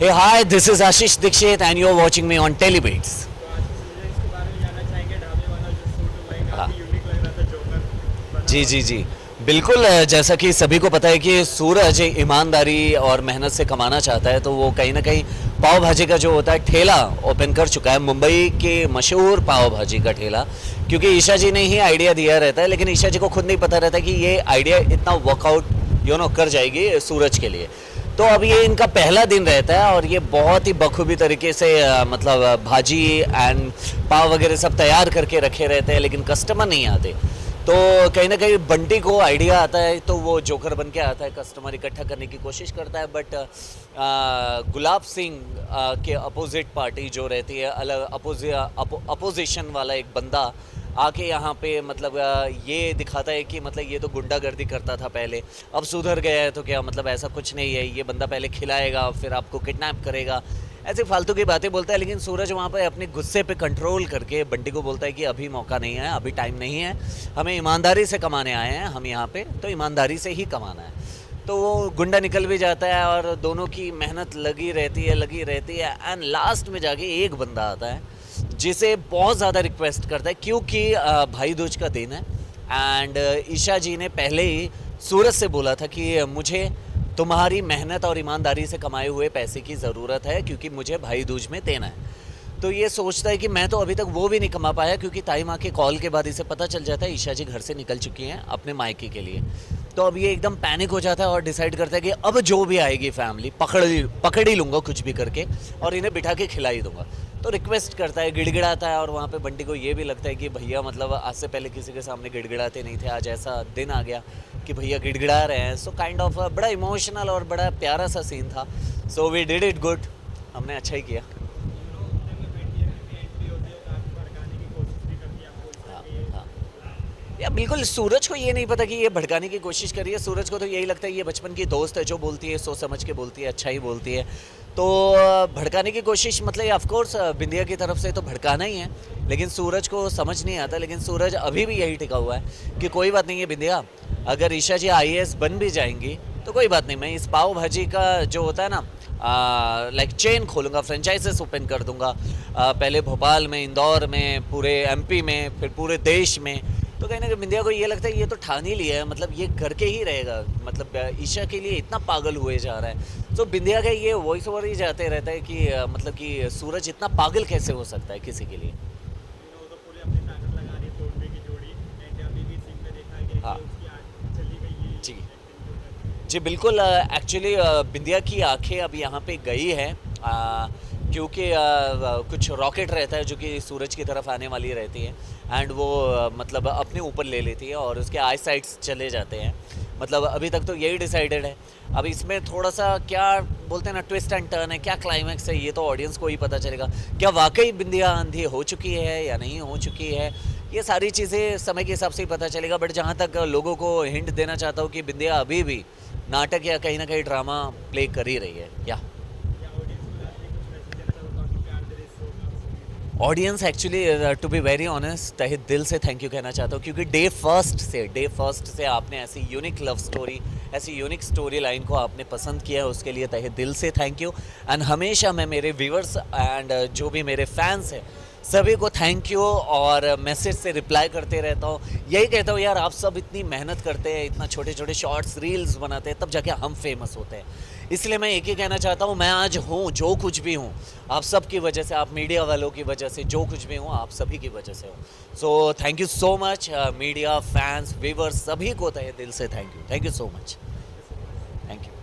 Hey, hi, this is Ashish Dikshit and you're watching me on Telebeats. तो आज के students के बारे में जानना चाहेंगे। ढाबे वाला जो सूट हुआ है हाँ, काफ़ी यूनिक लग रहा था, जोकर बना जी हुआ जी था। जी बिल्कुल। जैसा कि सभी को पता है कि सूरज ईमानदारी और मेहनत से कमाना चाहता है, तो वो कहीं ना कहीं पाव भाजी का जो होता है ठेला ओपन कर चुका है, मुंबई के मशहूर पाव भाजी का ठेला। क्योंकि ईशा जी ने ही आइडिया दिया रहता है, लेकिन ईशा जी को खुद नहीं पता रहता कि ये आइडिया इतना वर्कआउट कर जाएगी सूरज के लिए। तो अब ये इनका पहला दिन रहता है और ये बहुत ही बखूबी तरीके से मतलब भाजी एंड पाव वगैरह सब तैयार करके रखे रहते हैं, लेकिन कस्टमर नहीं आते। तो कहीं ना कहीं बंटी को आइडिया आता है, तो वो जोकर बन के आता है, कस्टमर इकट्ठा करने की कोशिश करता है। बट गुलाब सिंह के अपोजिट पार्टी जो रहती है, अलग अपोजिशन वाला एक बंदा आके यहाँ पे मतलब ये दिखाता है कि मतलब ये तो गुंडागर्दी करता था पहले, अब सुधर गया है। तो क्या मतलब ऐसा कुछ नहीं है, ये बंदा पहले खिलाएगा फिर आपको किडनैप करेगा, ऐसे फालतू की बातें बोलता है। लेकिन सूरज वहाँ पे अपने गुस्से पे कंट्रोल करके बंटी को बोलता है कि अभी मौका नहीं है, अभी टाइम नहीं है, हमें ईमानदारी से कमाने आए हैं हम यहाँ पे, तो ईमानदारी से ही कमाना है। तो वो गुंडा निकल भी जाता है और दोनों की मेहनत लगी रहती है एंड लास्ट में जाके एक बंदा आता है जिसे बहुत ज़्यादा रिक्वेस्ट करता है, क्योंकि भाई दूज का दिन है। एंड ईशा जी ने पहले ही सूरज से बोला था कि मुझे तुम्हारी मेहनत और ईमानदारी से कमाए हुए पैसे की ज़रूरत है, क्योंकि मुझे भाई दूज में देना है। तो ये सोचता है कि मैं तो अभी तक वो भी नहीं कमा पाया, क्योंकि ताई माँ के कॉल के बाद इसे पता चल जाता है ईशा जी घर से निकल चुकी हैं अपने मायके के लिए। तो अब ये एकदम पैनिक हो जाता है और डिसाइड करता है कि अब जो भी आएगी फैमिली पकड़ ही लूँगा कुछ भी करके, और इन्हें बिठा के खिला ही दूंगा। तो रिक्वेस्ट करता है, गिड़गिड़ाता है, और वहाँ पे बंटी को ये भी लगता है कि भैया मतलब आज से पहले किसी के सामने गिड़गिड़ाते नहीं थे, आज ऐसा दिन आ गया कि भैया गिड़गिड़ा रहे हैं। सो काइंड ऑफ बड़ा इमोशनल और बड़ा प्यारा सा सीन था। So we did it good, हमने अच्छा ही किया। इन लोगों के में मीडिया की एंट्री होती है, काफ़ी भड़काने की कोशिश भी करती है, आपको इस हाँ तरह के हाँ, या बिल्कुल सूरज को ये नहीं पता कि ये भड़काने की कोशिश कर रही है। सूरज को तो यही लगता है ये बचपन की दोस्त है जो बोलती है, सोच समझ के बोलती है, अच्छा ही बोलती है। तो भड़काने की कोशिश मतलब ऑफ कोर्स बिंदिया की तरफ से तो भड़काना ही है, लेकिन सूरज को समझ नहीं आता। लेकिन सूरज अभी भी यही टिका हुआ है कि कोई बात नहीं है बिंदिया, अगर ईशा जी आईएएस बन भी जाएंगी तो कोई बात नहीं, मैं इस पाव भाजी का जो होता है ना लाइक चेन खोलूँगा, फ्रेंचाइजेस ओपन कर दूंगा, पहले भोपाल में, इंदौर में, पूरे एमपी में, फिर पूरे देश में। तो कहीं ना कहीं बिंदिया को ये लगता है ये तो ठान ही लिया है, मतलब ये करके ही रहेगा, मतलब ईशा के लिए इतना पागल हुए जा रहा है। तो बिंदिया का ये वॉइस ओवर ही जाते रहता है कि मतलब कि सूरज इतना पागल कैसे हो सकता है किसी के लिए। वो तो पूरी अपनी ताकत लगा रही है तोड़ने की जोड़ी। एंड अभी भी सीन में देखा गया हाँ कि उसकी आँख चली गई है जी एक्टिंग जो कर रही है। जी बिल्कुल। एक्चुअली बिंदिया की आंखें अब यहाँ पे गई है, क्योंकि कुछ रॉकेट रहता है जो कि सूरज की तरफ आने वाली रहती है, एंड वो मतलब अपने ऊपर ले लेती है और उसके आई साइड्स चले जाते हैं। मतलब अभी तक तो यही डिसाइडेड है। अब इसमें थोड़ा सा क्या बोलते हैं ना, ट्विस्ट एंड टर्न है, क्या क्लाइमैक्स है, ये तो ऑडियंस को ही पता चलेगा। क्या वाकई बिंदिया आंधी हो चुकी है या नहीं हो चुकी है, ये सारी चीज़ें समय के हिसाब से ही पता चलेगा। बट जहाँ तक लोगों को हिंट देना चाहता हूँ कि बिंदिया अभी भी नाटक या कहीं ना कहीं ड्रामा प्ले कर ही रही है। या या ऑडियंस को लास्ट में कुछ मैसेज देना चाहो, काफ़ी प्यार दे रहे इस शो का series. Audience actually to be very honest तहे दिल से थैंक यू कहना चाहता हूँ, क्योंकि डे फर्स्ट से आपने ऐसी यूनिक लव स्टोरी, ऐसी यूनिक स्टोरी लाइन को आपने पसंद किया है, उसके लिए तहे दिल से थैंक यू। एंड हमेशा मैं मेरे व्यूअर्स एंड जो भी मेरे फैंस हैं सभी को थैंक यू और मैसेज से रिप्लाई करते रहता हूँ। यही कहता हूँ यार, आप सब इतनी मेहनत करते हैं, इतना छोटे छोटे शॉर्ट्स रील्स बनाते हैं, तब जाके हम फेमस होते हैं। इसलिए मैं एक ही कहना चाहता हूँ, मैं आज हूँ जो कुछ भी हूँ आप सब की वजह से, आप मीडिया वालों की वजह से, जो कुछ भी हूँ आप सभी की वजह से हूँ। So thank you so much media, fans, viewers, सभी को तहे दिल से thank you so much. Thank you.